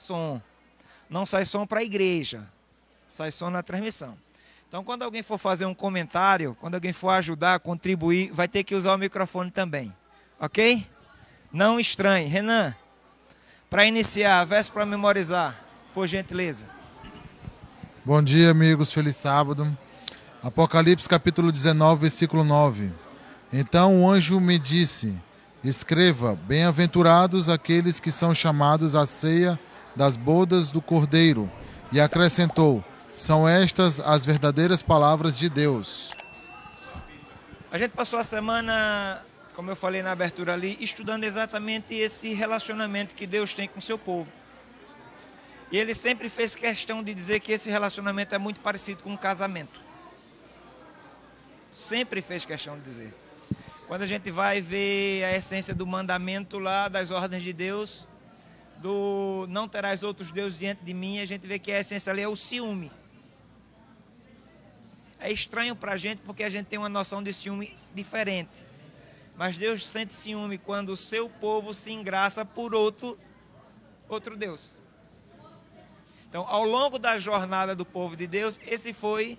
som. Não sai som para a igreja, sai som na transmissão. Então, quando alguém for fazer um comentário, quando alguém for ajudar, contribuir, vai ter que usar o microfone também. Ok? Não estranhe. Renan, para iniciar, verso para memorizar, por gentileza. Bom dia, amigos. Feliz sábado. Apocalipse capítulo 19, versículo 9. Então o anjo me disse: escreva, bem-aventurados aqueles que são chamados à ceia das bodas do Cordeiro. E acrescentou: são estas as verdadeiras palavras de Deus. A gente passou a semana, como eu falei na abertura ali, estudando exatamente esse relacionamento que Deus tem com o seu povo. E ele sempre fez questão de dizer que esse relacionamento é muito parecido com um casamento. Sempre fez questão de dizer. Quando a gente vai ver a essência do mandamento lá, das ordens de Deus, do não terás outros deuses diante de mim, a gente vê que a essência ali é o ciúme. É estranho para a gente porque a gente tem uma noção de ciúme diferente. Mas Deus sente ciúme quando o seu povo se engraça por outro Deus. Então, ao longo da jornada do povo de Deus, esse foi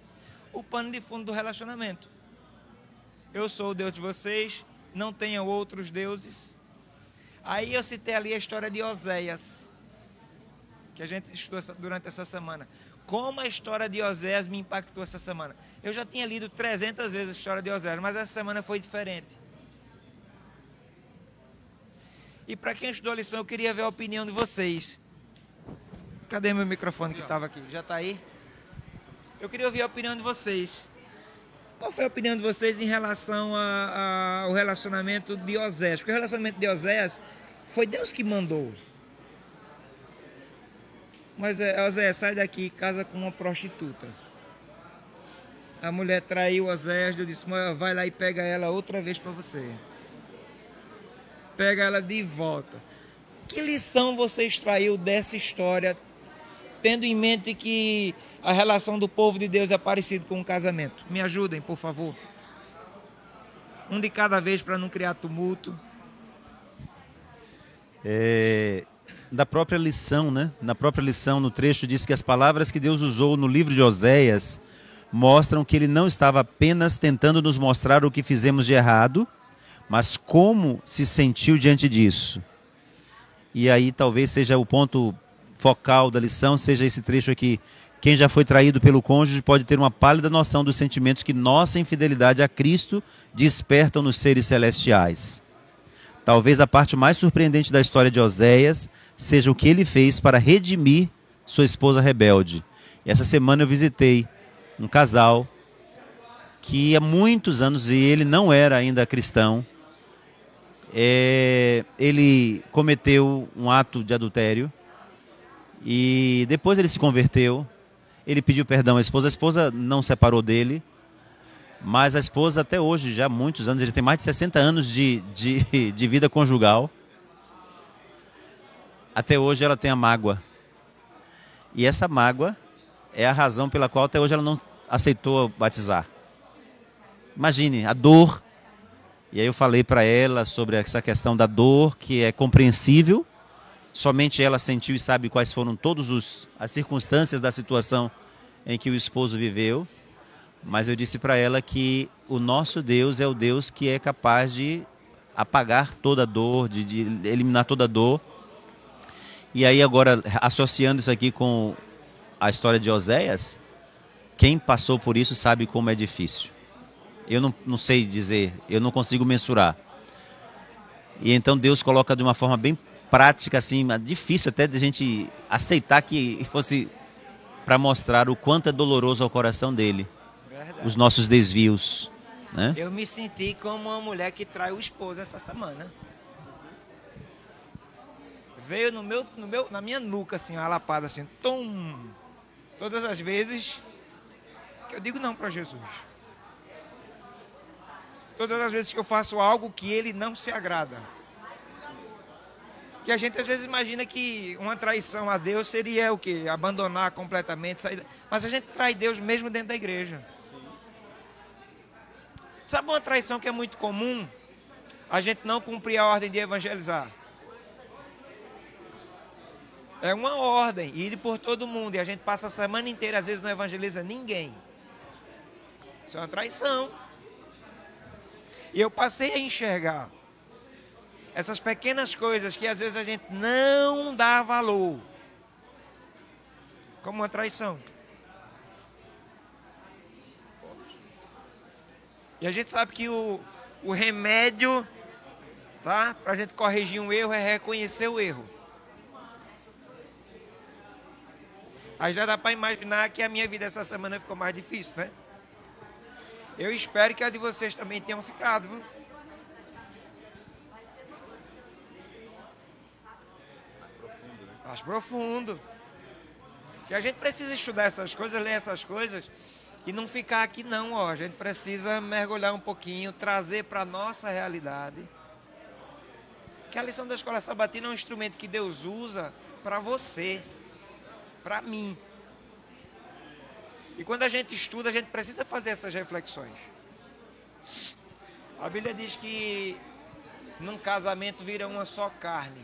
o pano de fundo do relacionamento. Eu sou o Deus de vocês, não tenham outros deuses. Aí eu citei ali a história de Oséias, que a gente estudou durante essa semana. Como a história de Oséias me impactou essa semana. Eu já tinha lido 300 vezes a história de Oséias, mas essa semana foi diferente. E para quem estudou a lição, eu queria ver a opinião de vocês. Cadê meu microfone que estava aqui? Já está aí? Eu queria ouvir a opinião de vocês. Qual foi a opinião de vocês em relação ao relacionamento de Oséias? Porque o relacionamento de Oséias foi Deus que mandou. Mas Oséias, sai daqui, casa com uma prostituta. A mulher traiu Oséias, Deus disse: vai lá e pega ela outra vez para você. Pega ela de volta. Que lição você extraiu dessa história, tendo em mente que a relação do povo de Deus é parecida com um casamento? Me ajudem, por favor. Um de cada vez para não criar tumulto. Da própria lição, né? Na própria lição, no trecho, diz que as palavras que Deus usou no livro de Oséias mostram que ele não estava apenas tentando nos mostrar o que fizemos de errado, mas como se sentiu diante disso. E aí talvez seja o ponto focal da lição, seja esse trecho aqui. Quem já foi traído pelo cônjuge pode ter uma pálida noção dos sentimentos que nossa infidelidade a Cristo despertam nos seres celestiais. Talvez a parte mais surpreendente da história de Oséias seja o que ele fez para redimir sua esposa rebelde. E essa semana eu visitei um casal que há muitos anos, e ele não era ainda cristão, ele cometeu um ato de adultério e depois ele se converteu. Ele pediu perdão à esposa. A esposa não separou dele, mas a esposa até hoje, já há muitos anos, ele tem mais de 60 anos de vida conjugal. Até hoje ela tem a mágoa. E essa mágoa é a razão pela qual até hoje ela não aceitou batizar. Imagine, a dor. E aí eu falei para ela sobre essa questão da dor, que é compreensível. Somente ela sentiu e sabe quais foram todas as circunstâncias da situação em que o esposo viveu. Mas eu disse para ela que o nosso Deus é o Deus que é capaz de apagar toda a dor, de eliminar toda a dor. E aí agora, associando isso aqui com a história de Oséias, quem passou por isso sabe como é difícil. Eu não sei dizer, eu não consigo mensurar. E então Deus coloca de uma forma bem prática, assim, difícil até de a gente aceitar que fosse para mostrar o quanto é doloroso ao coração dele. Verdade. Os nossos desvios, né? Eu me senti como uma mulher que trai o esposo essa semana. Veio na minha nuca, assim, uma lapada, assim, tum! Todas as vezes que eu digo não para Jesus. Todas as vezes que eu faço algo que ele não se agrada. Que a gente às vezes imagina que uma traição a Deus seria o quê? Abandonar completamente, sair. Mas a gente trai Deus mesmo dentro da igreja. Sabe uma traição que é muito comum? A gente não cumprir a ordem de evangelizar. É uma ordem, ir por todo mundo. E a gente passa a semana inteira, às vezes não evangeliza ninguém. Isso é uma traição. E eu passei a enxergar essas pequenas coisas que às vezes a gente não dá valor como uma traição. E a gente sabe que o remédio, tá, para a gente corrigir um erro é reconhecer o erro. Aí já dá para imaginar que a minha vida essa semana ficou mais difícil, né? Eu espero que a de vocês também tenham ficado, viu? Mais profundo, né? Mais profundo. Que a gente precisa estudar essas coisas, ler essas coisas e não ficar aqui não, ó. A gente precisa mergulhar um pouquinho, trazer para a nossa realidade. Que a lição da escola sabatina é um instrumento que Deus usa para você, para mim. E quando a gente estuda, a gente precisa fazer essas reflexões. A Bíblia diz que num casamento vira uma só carne.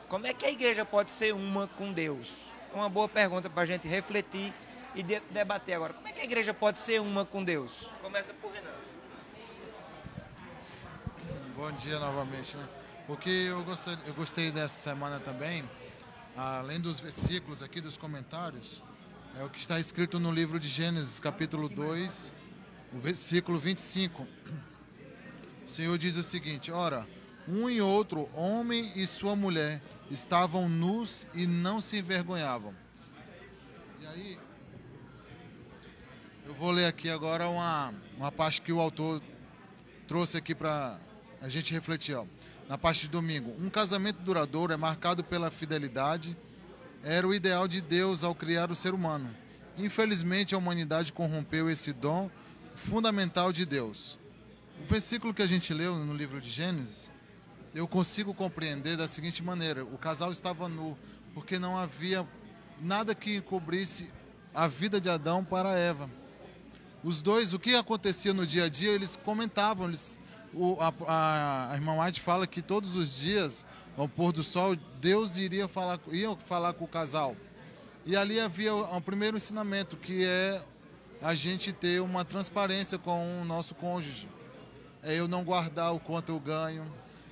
Como é que a igreja pode ser uma com Deus? É uma boa pergunta para a gente refletir e debater agora. Como é que a igreja pode ser uma com Deus? Começa por Renan. Bom dia novamente, né? Porque eu gostei dessa semana também, além dos versículos aqui, dos comentários, é o que está escrito no livro de Gênesis, capítulo 2, o versículo 25. O Senhor diz o seguinte: ora, um e outro, homem e sua mulher, estavam nus e não se envergonhavam. E aí, eu vou ler aqui agora uma parte que o autor trouxe aqui para a gente refletir, ó. Na parte de domingo. Um casamento duradouro é marcado pela fidelidade. Era o ideal de Deus ao criar o ser humano. Infelizmente, a humanidade corrompeu esse dom fundamental de Deus. O versículo que a gente leu no livro de Gênesis, eu consigo compreender da seguinte maneira: o casal estava nu, porque não havia nada que cobrisse a vida de Adão para Eva. Os dois, o que acontecia no dia a dia, eles comentavam. A irmã White fala que todos os dias, ao pôr do sol, Deus ia falar com o casal. E ali havia um primeiro ensinamento, que é a gente ter uma transparência com o nosso cônjuge. É eu não guardar o quanto eu ganho,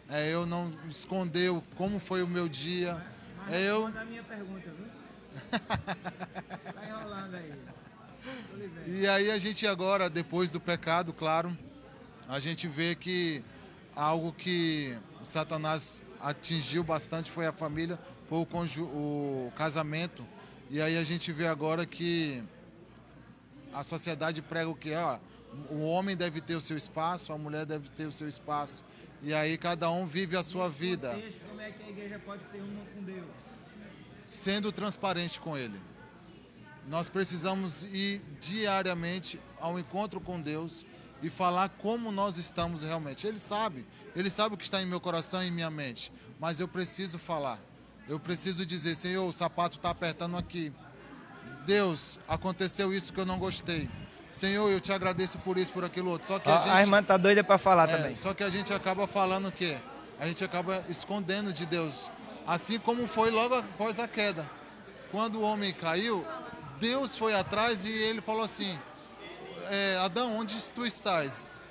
é eu não esconder como foi o meu dia. Mas é eu... a minha pergunta, viu? Tá enrolando aí. E aí a gente agora, depois do pecado, claro, a gente vê que algo que Satanás atingiu bastante foi a família, foi o casamento. E aí a gente vê agora que a sociedade prega o quê? O homem deve ter o seu espaço, a mulher deve ter o seu espaço. E aí cada um vive a sua vida. Como é que a igreja pode ser uma com Deus? Sendo transparente com Ele. Nós precisamos ir diariamente ao encontro com Deus e falar como nós estamos realmente. Ele sabe o que está em meu coração e em minha mente, mas eu preciso falar. Eu preciso dizer: Senhor, o sapato está apertando aqui. Deus, aconteceu isso que eu não gostei. Senhor, eu te agradeço por isso, por aquilo outro. Só que a irmã está doida para falar também. Só que a gente acaba falando o quê? A gente acaba escondendo de Deus. Assim como foi logo após a queda. Quando o homem caiu, Deus foi atrás e ele falou assim: Adão, onde tu estás?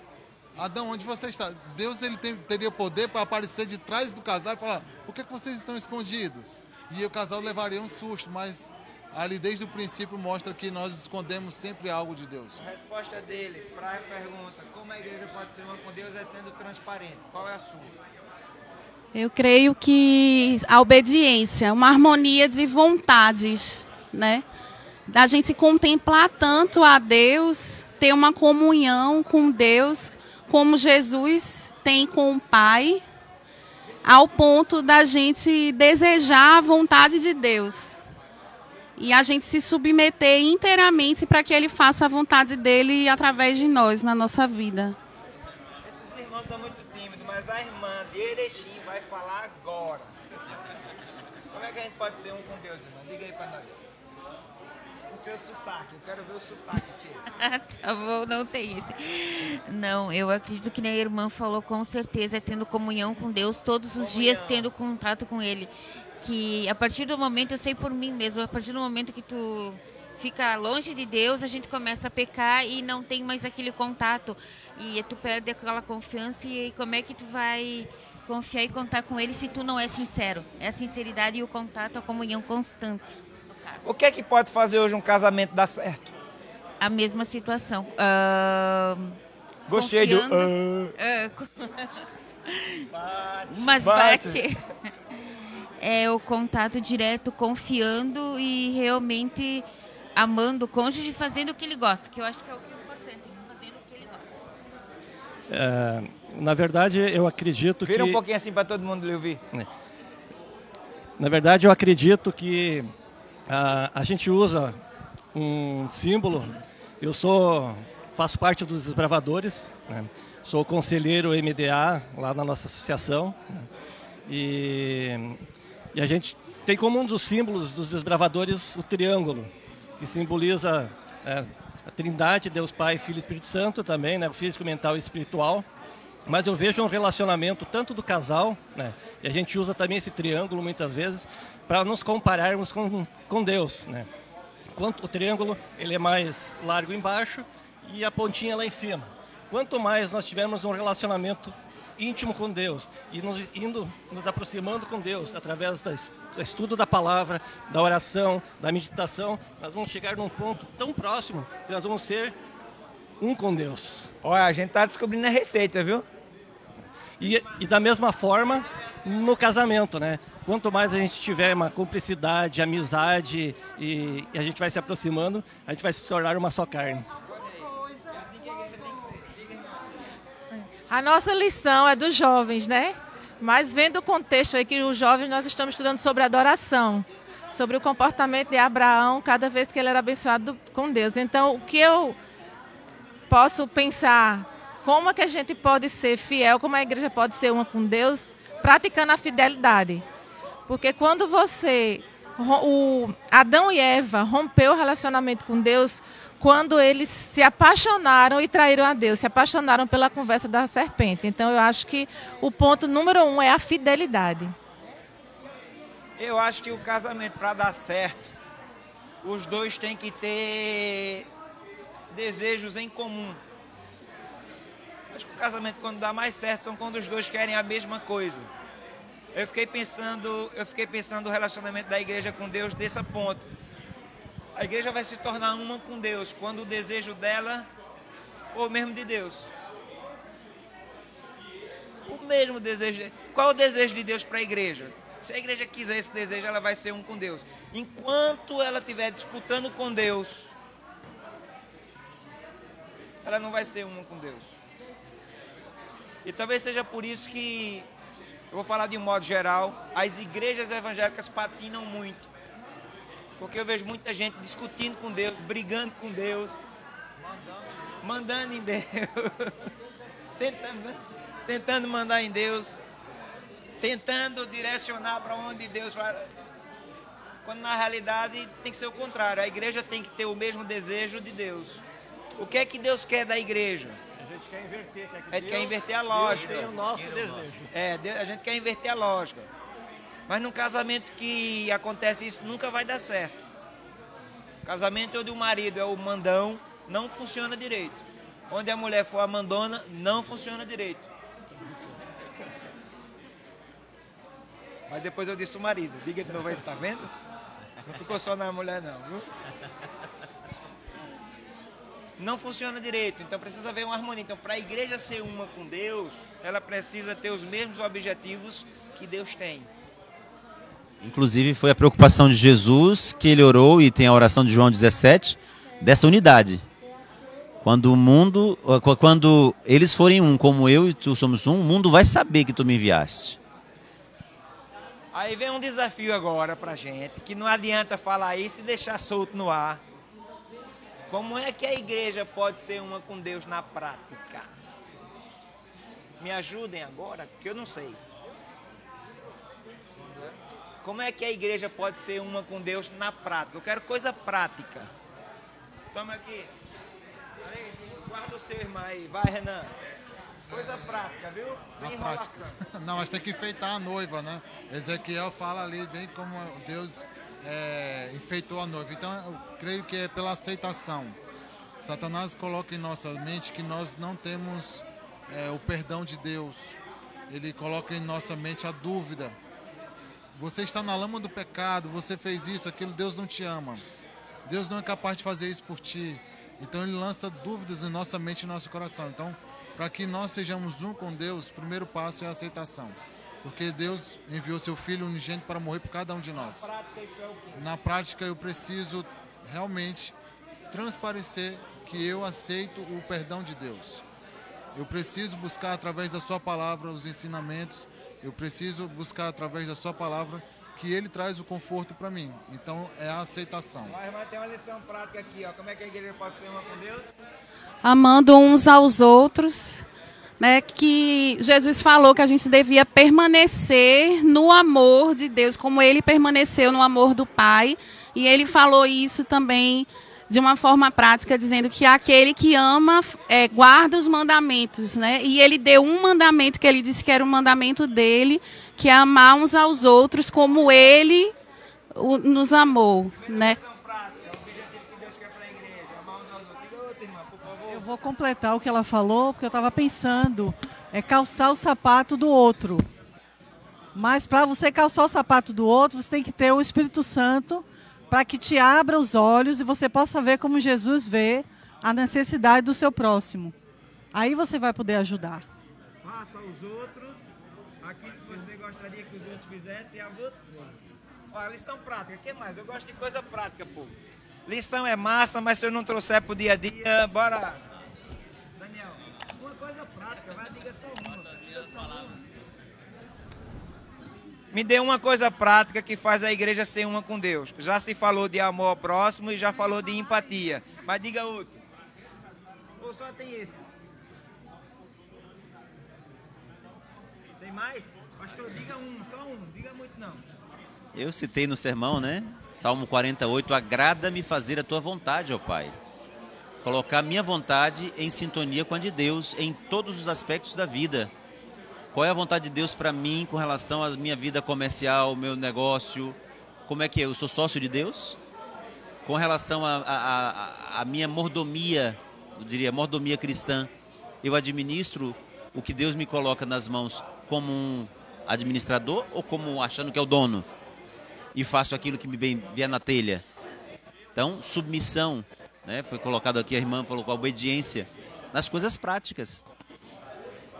Adão, onde você está? Deus teria poder para aparecer de trás do casal e falar: por que vocês estão escondidos? E o casal levaria um susto, mas ali desde o princípio mostra que nós escondemos sempre algo de Deus. A resposta dele para a pergunta: como a igreja pode ser uma com Deus, é sendo transparente. Qual é a sua? Eu creio que a obediência, uma harmonia de vontades, né? Da gente contemplar tanto a Deus, ter uma comunhão com Deus, como Jesus tem com o Pai, ao ponto da gente desejar a vontade de Deus. E a gente se submeter inteiramente para que Ele faça a vontade dEle através de nós, na nossa vida. Esses irmãos estão muito tímidos, mas a irmã de Erechim vai falar agora. Como é que a gente pode ser um com Deus, irmã? Diga aí para nós. O seu sotaque, eu quero ver o sotaque, tia. Tá bom, não tem esse. Não, eu acredito que nem a irmã falou, com certeza, é tendo comunhão com Deus todos os dias, tendo contato com Ele. que a partir do momento, eu sei por mim mesmo, a partir do momento que tu fica longe de Deus, a gente começa a pecar e não tem mais aquele contato. E tu perde aquela confiança, e como é que tu vai confiar e contar com Ele se tu não é sincero? É a sinceridade e o contato, a comunhão constante. O que é que pode fazer hoje um casamento dar certo? A mesma situação. Gostei do... Mas bate. É o contato direto, confiando e realmente amando o cônjuge, fazendo o que ele gosta, que eu acho que é o importante, fazendo o que ele gosta. Na verdade, eu acredito Vira que... um pouquinho assim para todo mundo lhe ouvir. Na verdade, eu acredito que a gente usa um símbolo. Eu faço parte dos desbravadores, né? Sou conselheiro MDA lá na nossa associação, né? E a gente tem como um dos símbolos dos desbravadores o triângulo, que simboliza a Trindade, Deus Pai, Filho e Espírito Santo também, né? O físico, mental e espiritual. Mas eu vejo um relacionamento tanto do casal, né? E a gente usa também esse triângulo muitas vezes para nos compararmos com Deus, né? Quanto o triângulo ele é mais largo embaixo e a pontinha lá em cima. Quanto mais nós tivermos um relacionamento íntimo com Deus e nos aproximando com Deus através do estudo da palavra, da oração, da meditação, nós vamos chegar num ponto tão próximo que nós vamos ser um com Deus. Olha, a gente está descobrindo a receita, viu? E da mesma forma no casamento, né? Quanto mais a gente tiver uma cumplicidade, amizade e a gente vai se aproximando, a gente vai se tornar uma só carne. A nossa lição é dos jovens, né? Mas vendo o contexto aí que os jovens, nós estamos estudando sobre adoração, sobre o comportamento de Abraão cada vez que ele era abençoado com Deus. Então, o que eu posso pensar, como é que a gente pode ser fiel, como a igreja pode ser uma com Deus, praticando a fidelidade. Porque quando Adão e Eva rompeu o relacionamento com Deus, quando eles se apaixonaram e traíram a Deus, se apaixonaram pela conversa da serpente. Então, eu acho que o ponto número 1 é a fidelidade. Eu acho que o casamento, para dar certo, os dois têm que ter desejos em comum. Acho que o casamento, quando dá mais certo, são quando os dois querem a mesma coisa. Eu fiquei pensando o relacionamento da igreja com Deus desse ponto. A igreja vai se tornar uma com Deus quando o desejo dela for o mesmo de Deus. O mesmo desejo. Qual é o desejo de Deus para a igreja? Se a igreja quiser esse desejo, ela vai ser um com Deus. Enquanto ela estiver disputando com Deus, ela não vai ser uma com Deus. E talvez seja por isso que, eu vou falar de um modo geral, as igrejas evangélicas patinam muito. Porque eu vejo muita gente discutindo com Deus, brigando com Deus, mandando em Deus, tentando mandar em Deus, tentando direcionar para onde Deus vai. Quando na realidade tem que ser o contrário, a igreja tem que ter o mesmo desejo de Deus. O que é que Deus quer da igreja? A gente quer inverter. A gente quer inverter a lógica. Deus tem o nosso desejo. A gente quer inverter a lógica. Mas num casamento que acontece isso, nunca vai dar certo. O casamento onde o marido é o mandão, não funciona direito. Onde a mulher for a mandona, não funciona direito. Mas depois eu disse o marido. Diga de novo aí, tá vendo? Não ficou só na mulher não, viu? Não funciona direito, então precisa haver uma harmonia. Então, para a igreja ser uma com Deus, ela precisa ter os mesmos objetivos que Deus tem. Inclusive foi a preocupação de Jesus que ele orou, e tem a oração de João 17, dessa unidade. Quando eles forem um, como eu e tu somos um, o mundo vai saber que tu me enviaste. Aí vem um desafio agora pra gente, que não adianta falar isso e deixar solto no ar. Como é que a igreja pode ser uma com Deus na prática? Me ajudem agora, que eu não sei. Como é que a igreja pode ser uma com Deus na prática? Eu quero coisa prática. Toma aqui. Guarda o seu irmão aí. Vai, Renan. Coisa prática, viu? Sem Na prática. Não, mas tem que enfeitar a noiva, né? Ezequiel fala ali bem como Deus enfeitou a noiva. Então, eu creio que é pela aceitação. Satanás coloca em nossa mente que nós não temos o perdão de Deus. Ele coloca em nossa mente a dúvida. Você está na lama do pecado, você fez isso, aquilo, Deus não te ama. Deus não é capaz de fazer isso por ti. Então ele lança dúvidas em nossa mente e no nosso coração. Então, para que nós sejamos um com Deus, o primeiro passo é a aceitação. Porque Deus enviou seu Filho unigênito para morrer por cada um de nós. Na prática, eu preciso realmente transparecer que eu aceito o perdão de Deus. Eu preciso buscar através da sua palavra os ensinamentos. Eu preciso buscar através da sua palavra que ele traz o conforto para mim. Então, é a aceitação. Mas tem uma lição prática aqui, ó. Como é que a igreja pode ser uma com Deus? Amando uns aos outros, né? Que Jesus falou que a gente devia permanecer no amor de Deus, como ele permaneceu no amor do Pai. E ele falou isso também de uma forma prática, dizendo que aquele que ama guarda os mandamentos, né? E ele deu um mandamento que ele disse que era o mandamento dele, que é amar uns aos outros como ele nos amou, né? Eu vou completar o que ela falou, porque eu estava pensando, calçar o sapato do outro. Mas para você calçar o sapato do outro, você tem que ter o Espírito Santo para que te abra os olhos e você possa ver como Jesus vê a necessidade do seu próximo. Aí você vai poder ajudar. Faça aos outros aquilo que você gostaria que os outros fizessem a você. Olha, lição prática, o que mais? Eu gosto de coisa prática, pô. Lição é massa, mas se eu não trouxer pro dia a dia, bora. Daniel, uma coisa prática, vai, diga só uma. Me dê uma coisa prática que faz a igreja ser uma com Deus. Já se falou de amor ao próximo e já falou de empatia. Mas diga outro. Ou só tem esse? Tem mais? Pastor, diga um, só um. Diga muito não. Eu citei no sermão, né? Salmo 48, agrada-me fazer a tua vontade, ó Pai. Colocar minha vontade em sintonia com a de Deus em todos os aspectos da vida. Qual é a vontade de Deus para mim com relação à minha vida comercial, meu negócio? Como é que eu sou sócio de Deus? Com relação à minha mordomia, eu diria mordomia cristã, eu administro o que Deus me coloca nas mãos como um administrador ou como achando que é o dono? E faço aquilo que me vier na telha. Então, submissão, né? Foi colocado aqui, a irmã falou com a obediência nas coisas práticas.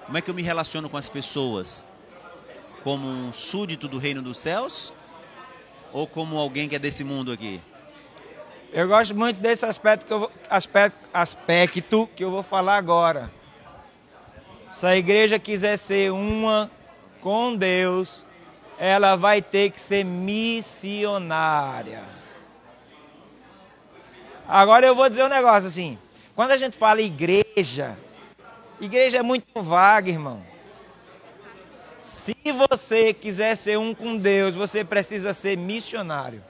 Como é que eu me relaciono com as pessoas? Como um súdito do reino dos céus? Ou como alguém que é desse mundo aqui? Eu gosto muito desse aspecto que eu vou falar agora. Se a igreja quiser ser uma com Deus, ela vai ter que ser missionária. Agora eu vou dizer um negócio assim. Quando a gente fala igreja é muito vaga, irmão. Se você quiser ser um com Deus, você precisa ser missionário.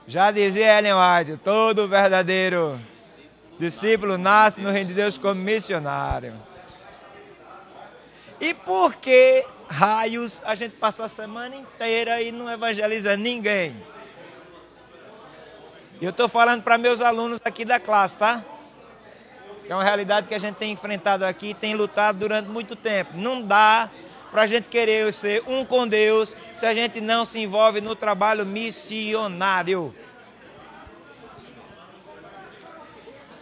Já dizia Ellen White, todo verdadeiro discípulo nasce no reino de Deus como missionário. E por que raios a gente passa a semana inteira e não evangeliza ninguém? Eu estou falando para meus alunos aqui da classe, tá? Que é uma realidade que a gente tem enfrentado aqui e tem lutado durante muito tempo. Não dá para a gente querer ser um com Deus se a gente não se envolve no trabalho missionário.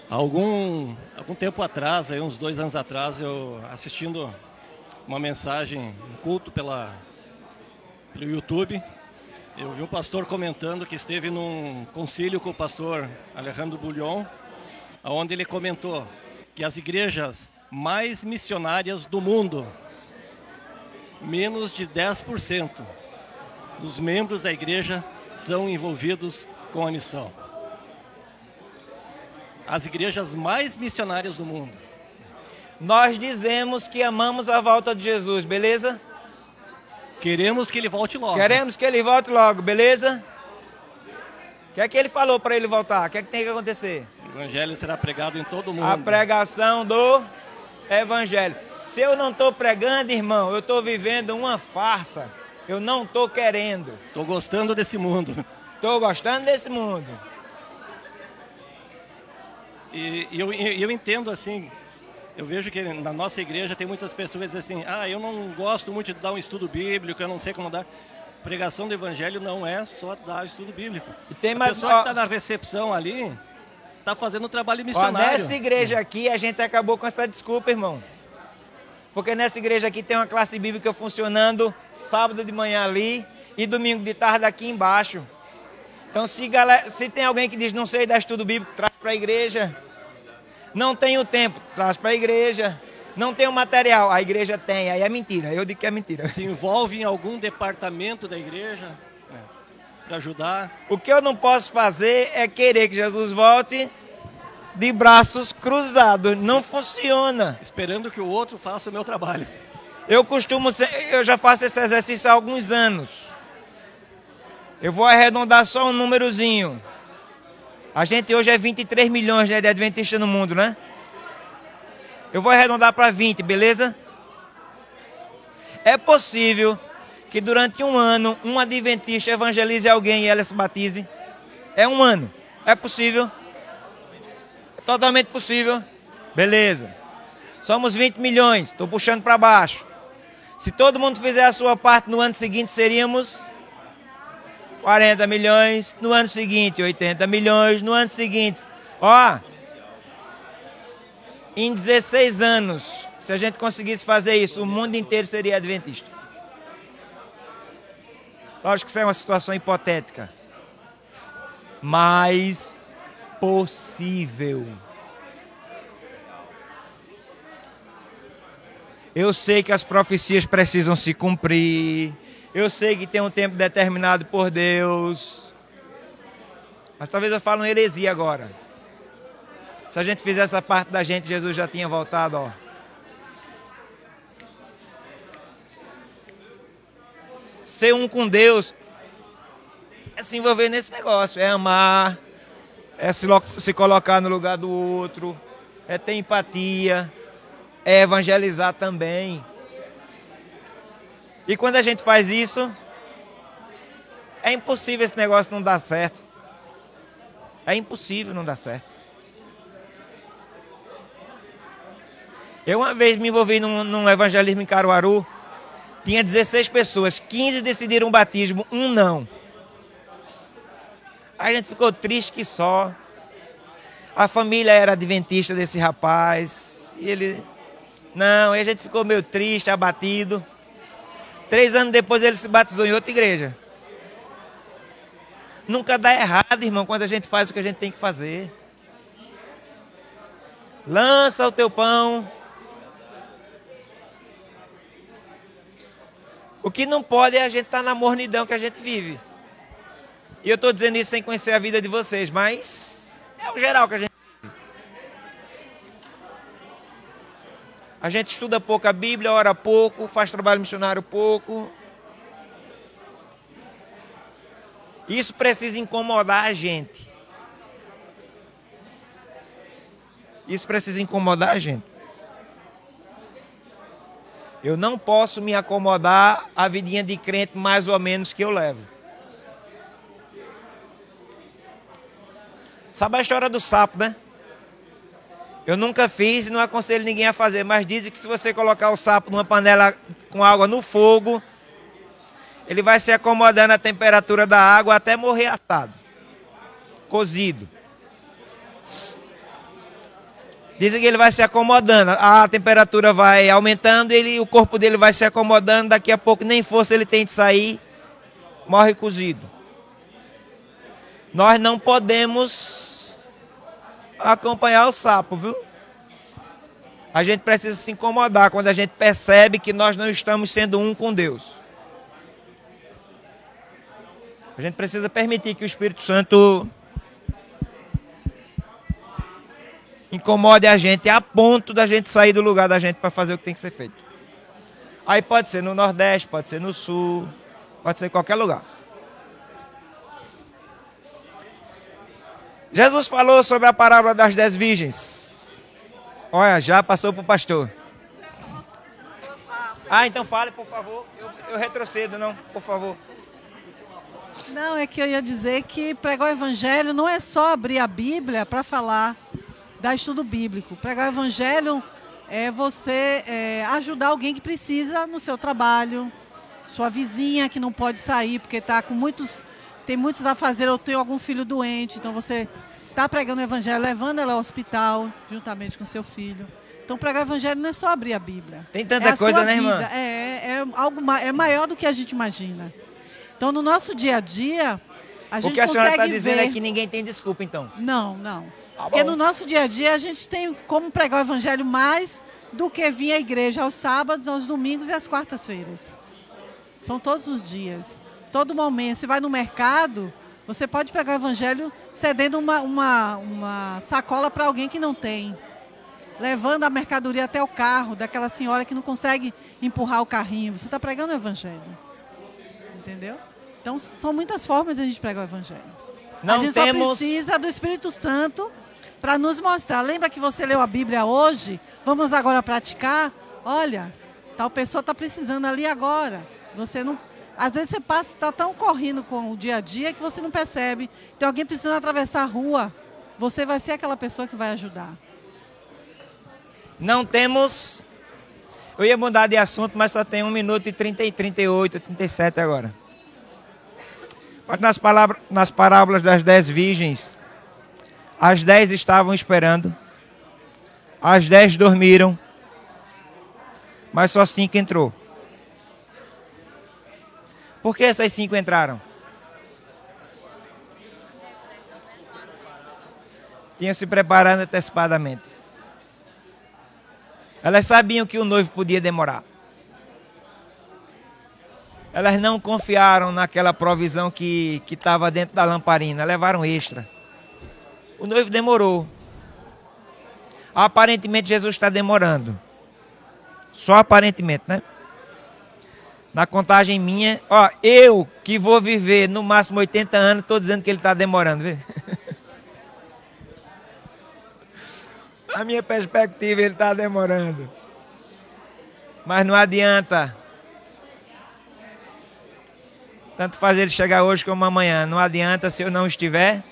Algum tempo atrás, aí uns 2 anos atrás, eu assistindo uma mensagem, um culto pelo YouTube, eu vi um pastor comentando que esteve num concílio com o pastor Alejandro Bullion, onde ele comentou que as igrejas mais missionárias do mundo, menos de 10% dos membros da igreja são envolvidos com a missão. As igrejas mais missionárias do mundo. Nós dizemos que amamos a volta de Jesus, beleza? Queremos que ele volte logo. Queremos que ele volte logo, beleza? O que é que ele falou para ele voltar? O que é que tem que acontecer? O evangelho será pregado em todo mundo. A pregação do evangelho. Se eu não estou pregando, irmão, eu estou vivendo uma farsa. Eu não estou querendo. Estou gostando desse mundo. Estou gostando desse mundo. E eu entendo assim, eu vejo que na nossa igreja tem muitas pessoas que dizem assim, eu não gosto muito de dar um estudo bíblico, eu não sei como dar. Pregação do evangelho não é só dar estudo bíblico. E tem a mais, pessoa que está na recepção ali, está fazendo um trabalho missionário. Nessa igreja aqui, a gente acabou com essa desculpa, irmão. Porque nessa igreja aqui tem uma classe bíblica funcionando sábado de manhã ali e domingo de tarde aqui embaixo. Então, se tem alguém que diz, não sei dar estudo bíblico, traz para a igreja. Não tenho tempo, traz para a igreja. Não tenho material, a igreja tem. Aí é mentira, eu digo que é mentira. Se envolve em algum departamento da igreja para ajudar. O que eu não posso fazer é querer que Jesus volte de braços cruzados. Não funciona. Esperando que o outro faça o meu trabalho. Eu já faço esse exercício há alguns anos. Eu vou arredondar só um númerozinho. A gente hoje é 23 milhões de adventistas no mundo, né? Eu vou arredondar para 20, beleza? É possível que durante um ano um adventista evangelize alguém e ela se batize? É um ano. É possível? É totalmente possível. Beleza. Somos 20 milhões. Estou puxando para baixo. Se todo mundo fizer a sua parte, no ano seguinte seríamos 40 milhões. No ano seguinte, 80 milhões. No ano seguinte, em 16 anos, se a gente conseguisse fazer isso, o mundo inteiro seria adventista. Lógico que isso é uma situação hipotética, mas possível. Eu sei que as profecias precisam se cumprir. Eu sei que tem um tempo determinado por Deus. Mas talvez eu fale uma heresia agora. Se a gente fizesse essa parte da gente, Jesus já tinha voltado, Ser um com Deus é se envolver nesse negócio, é amar, é se colocar no lugar do outro, é ter empatia, é evangelizar também. E quando a gente faz isso, é impossível esse negócio não dar certo. É impossível não dar certo. Eu uma vez me envolvi num evangelismo em Caruaru, tinha 16 pessoas, 15 decidiram o batismo, um não. Aí a gente ficou triste que só. A família era adventista desse rapaz, e ele... Não, aí a gente ficou meio triste, abatido. 3 anos depois ele se batizou em outra igreja. Nunca dá errado, irmão, quando a gente faz o que a gente tem que fazer. Lança o teu pão. O que não pode é a gente estar na mornidão que a gente vive. E eu estou dizendo isso sem conhecer a vida de vocês, mas é o geral que a gente vive. A gente estuda pouco a Bíblia, ora pouco, faz trabalho missionário pouco. Isso precisa incomodar a gente. Isso precisa incomodar a gente. Eu não posso me acomodar a vidinha de crente mais ou menos que eu levo. Sabe a história do sapo, né? Eu nunca fiz e não aconselho ninguém a fazer, mas dizem que se você colocar o sapo numa panela com água no fogo, ele vai se acomodando à temperatura da água até morrer assado, cozido. Dizem que ele vai se acomodando, a temperatura vai aumentando, o corpo dele vai se acomodando, daqui a pouco nem força ele tem de sair, morre cozido. Nós não podemos acompanhar o sapo, viu? A gente precisa se incomodar quando a gente percebe que nós não estamos sendo um com Deus. A gente precisa permitir que o Espírito Santo incomode a gente a ponto da gente sair do lugar da gente para fazer o que tem que ser feito. Aí pode ser no Nordeste, pode ser no Sul, pode ser em qualquer lugar. Jesus falou sobre a parábola das 10 virgens. Olha, já passou para o pastor. Ah, então fale, por favor. Eu retrocedo, não, por favor. Não, é que eu ia dizer que pregar o evangelho não é só abrir a Bíblia para falar da estudo bíblico. Pregar o evangelho é você ajudar alguém que precisa no seu trabalho, sua vizinha que não pode sair porque tem muitos a fazer ou tem algum filho doente, então você está pregando o evangelho, levando ela ao hospital juntamente com seu filho. Então pregar o evangelho não é só abrir a Bíblia. Tem tanta coisa, né, irmã? É maior do que a gente imagina. Então no nosso dia a dia, a gente consegue ver... O que a senhora está dizendo é que ninguém tem desculpa, então. Não, não. Tá Porque bom. no nosso dia a dia a gente tem como pregar o evangelho mais do que vir à igreja aos sábados, aos domingos e às quartas-feiras. São todos os dias, todo momento. Você vai no mercado, você pode pregar o evangelho cedendo uma sacola para alguém que não tem. Levando a mercadoria até o carro daquela senhora que não consegue empurrar o carrinho. Você está pregando o evangelho. Entendeu? Então são muitas formas de a gente pregar o evangelho. A gente só precisa do Espírito Santo para nos mostrar. Lembra que você leu a Bíblia hoje? Vamos agora praticar? Olha, tal pessoa está precisando ali agora. Você não... Às vezes você está tão correndo com o dia a dia que você não percebe. Tem alguém precisando atravessar a rua. Você vai ser aquela pessoa que vai ajudar. Não temos... Eu ia mudar de assunto, mas só tem 1 minuto e 38, 37 agora. Mas nas parábolas das 10 virgens, as 10 estavam esperando, as 10 dormiram, mas só 5 entrou. Por que essas 5 entraram? Tinham se preparado antecipadamente. Elas sabiam que o noivo podia demorar. Elas não confiaram naquela provisão que estava dentro da lamparina. Levaram extra. O noivo demorou. Aparentemente Jesus está demorando. Só aparentemente, né? Na contagem minha, ó, eu que vou viver no máximo 80 anos, estou dizendo que ele está demorando, viu? A minha perspectiva, ele está demorando. Mas não adianta. Tanto faz ele chegar hoje como amanhã. Não adianta se eu não estiver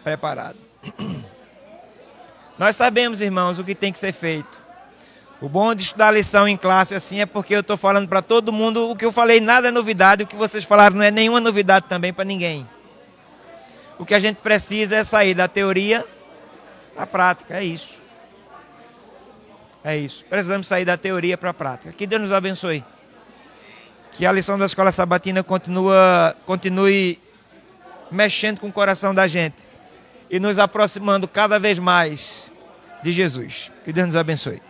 preparado. Nós sabemos, irmãos, o que tem que ser feito. O bom de estudar a lição em classe assim é porque eu estou falando para todo mundo. O que eu falei nada é novidade. O que vocês falaram não é nenhuma novidade também para ninguém. O que a gente precisa é sair da teoria para a prática. É isso. É isso. Precisamos sair da teoria para a prática. Que Deus nos abençoe. Que a lição da Escola Sabatina continue mexendo com o coração da gente e nos aproximando cada vez mais de Jesus. Que Deus nos abençoe.